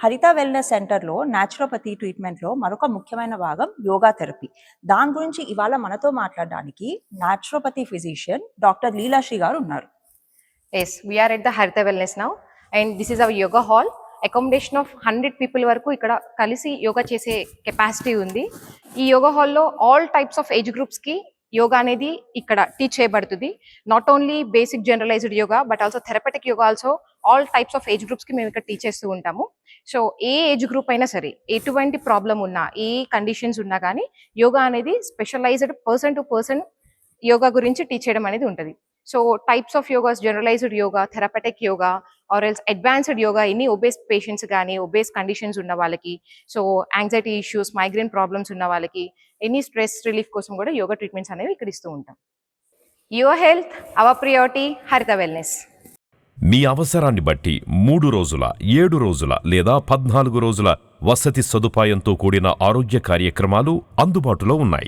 హరిత వెల్నెస్ సెంటర్లో న్యాచురోపతి ట్రీట్మెంట్లో మరొక ముఖ్యమైన భాగం యోగా థెరపీ. దాని గురించి ఇవాళ మనతో మాట్లాడడానికి న్యాచురోపతి ఫిజిషియన్ డాక్టర్ లీలాశ్రీ గారు ఉన్నారు. Yes, we are at the Haritha Wellness now, and this is our yoga hall. Accommodation of 100 people వరకు ఇక్కడ కలిసి యోగా చేసే కెపాసిటీ ఉంది. ఈ యోగా హాల్లో all types of age groups కి యోగా అనేది ఇక్కడ టీచ్ చేయబడుతుంది. Not only basic generalized yoga but also therapeutic yoga, also all types of age groups కి మేము ఇక్కడ టీచ్ చేస్తూ ఉంటాము. సో ఏ ఏజ్ గ్రూప్ అయినా సరే, ఎటువంటి ప్రాబ్లం ఉన్నా, ఏ కండిషన్స్ ఉన్నా కానీ యోగా అనేది specialized person to person yoga గురించి టీచ్ చేయడం అనేది ఉంటుంది. So types of yogas, generalized yoga, therapeutic yoga or else advanced yoga, ఎన్ని ఒబేస్ పేషెంట్స్ కానీ, ఒబేస్ కండిషన్స్ ఉన్న వాళ్ళకి, so anxiety issues, migraine problems ఉన్న వాళ్ళకి, ఎనీ స్ట్రెస్ రిలీఫ్ కోసం కూడా యోగా ట్రీట్మెంట్స్ అనేవి ఇక్కడ ఇస్తూ ఉంటాం. యువర్ హెల్త్ అవర్ ప్రియారిటీ, హరిత వెల్నెస్. మీ అవసరాన్ని బట్టి 3 రోజుల, 7 రోజుల లేదా 14 రోజుల వసతి సదుపాయంతో కూడిన ఆరోగ్య కార్యక్రమాలు అందుబాటులో ఉన్నాయి.